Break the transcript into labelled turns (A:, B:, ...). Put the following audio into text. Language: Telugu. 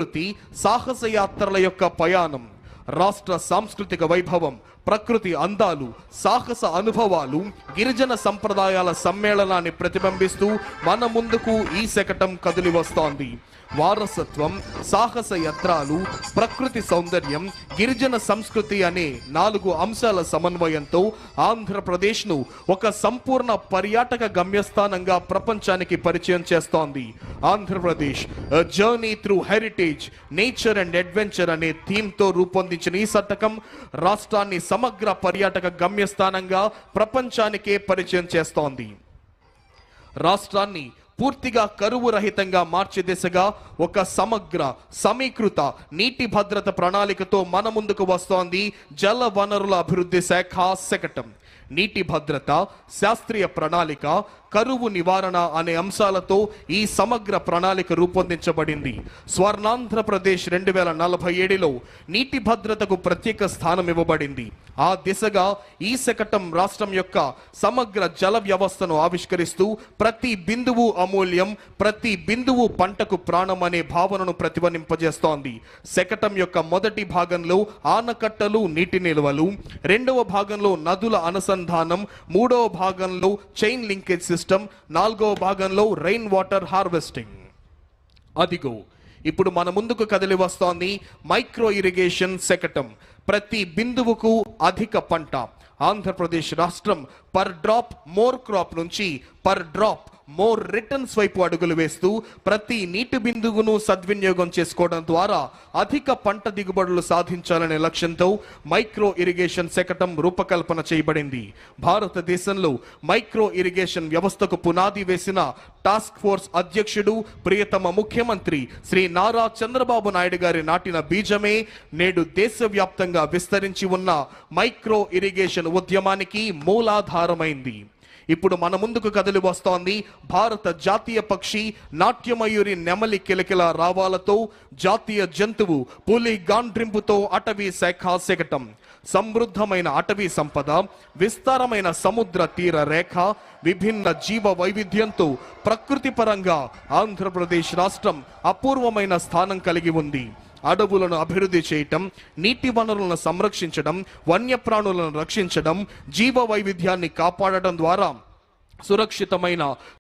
A: ప్రకృతి సాహస యాత్రల యొక్క ప్రయాణం, రాష్ట్ర సాంస్కృతిక వైభవం, ప్రకృతి అందాలు, సాహస అనుభవాలు, గిరిజన సంప్రదాయాల సమ్మేళనాన్ని ప్రతిబింబిస్తూ మన ముందుకు ఈ శకటం కదిలి వస్తోంది. వారసత్వం, సాహస యాత్రలు, ప్రకృతి సౌందర్యం, గిరిజన సంస్కృతి అనే 4 అంశాల సమన్వయంతో ఆంధ్రప్రదేశ్ను ఒక సంపూర్ణ పర్యాటక గమ్యస్థానంగా ప్రపంచానికి పరిచయం చేస్తోంది. Andhra Pradesh journey through heritage, nature and adventure అనే థీమ్తో రూపొందించిన ఈ శతకం రాష్ట్రాన్ని సమగ్ర పర్యాటక గమ్యస్థానంగా ప్రపంచానికే పరిచయం చేస్తోంది. రాష్ట్రాన్ని పూర్తిగా కరువు రహితంగా మార్చే దిశగా ఒక సమగ్ర సమీకృత నీటి భద్రత ప్రణాళికతో మన ముందుకు వస్తోంది జల వనరుల అభివృద్ధి శాఖ శకటం. నీటి భద్రత, శాస్త్రీయ ప్రణాళిక, కరువు నివారణ అనే అంశాలతో ఈ సమగ్ర ప్రణాళిక రూపొందించబడింది. స్వర్ణాంధ్రప్రదేశ్ 2047లో నీటి భద్రతకు ప్రత్యేక స్థానం ఇవ్వబడింది. ఆ దిశగా ఈ శకటం రాష్ట్రం యొక్క సమగ్ర జల వ్యవస్థను ఆవిష్కరిస్తూ ప్రతి బిందువు అమూల్యం, ప్రతి బిందువు పంటకు ప్రాణం అనే భావనను ప్రతిధ్వనింపజేస్తోంది. శకటం యొక్క మొదటి భాగంలో ఆనకట్టలు, నీటి నిల్వలు, రెండవ భాగంలో నదుల అనుసంధానం, మూడవ భాగంలో చైన్ లింకేజ్ సిస్టమ్, నాలుగవ భాగంలో రెయిన్ వాటర్ హార్వెస్టింగ్. అదిగో ఇప్పుడు మన ముందుకు కదిలి వస్తోంది మైక్రో ఇరిగేషన్ శకటం. ప్రతి బిందువుకు అధిక పంట. ఆంధ్రప్రదేశ్ రాష్ట్రం పర్ డ్రాప్ మోర్ క్రాప్ నుంచి పర్ డ్రాప్ మోర్ రిటర్న్స్ వైపు అడుగులు వేస్తూ ప్రతి నీటి బిందువును సద్వినియోగం చేసుకోవడం ద్వారా అధిక పంట దిగుబడులు సాధించాలనే లక్ష్యంతో మైక్రో ఇరిగేషన్ శకటం రూపకల్పన చేయబడింది. భారతదేశంలో మైక్రో ఇరిగేషన్ వ్యవస్థకు పునాది వేసిన టాస్క్ ఫోర్స్ అధ్యక్షుడు, ప్రియతమ ముఖ్యమంత్రి శ్రీ నారా చంద్రబాబు నాయుడు గారి నాటిన బీజమే నేడు దేశవ్యాప్తంగా విస్తరించి ఉన్న మైక్రో ఇరిగేషన్ ఉద్యమానికి మూలాధారమైంది. ఇప్పుడు మన ముందుకు కదిలి వస్తోంది భారత జాతీయ పక్షి నాట్యమయూరి నెమలి కిలకిల రావాలతో, జాతీయ జంతువు పులి గాండ్రింపుతో అటవీ శాఖ శకటం. సమృద్ధమైన అటవీ సంపద, విస్తారమైన సముద్ర తీర రేఖ, విభిన్న జీవ వైవిధ్యంతో ప్రకృతి పరంగా ఆంధ్రప్రదేశ్ రాష్ట్రం అపూర్వమైన స్థానం కలిగి ఉంది. అడవులను అభివృద్ధి చేయటం, నీటి వనరులను సంరక్షించడం, వన్యప్రాణులను రక్షించడం, జీవ వైవిధ్యాన్ని కాపాడటం ద్వారా సురక్షితమైన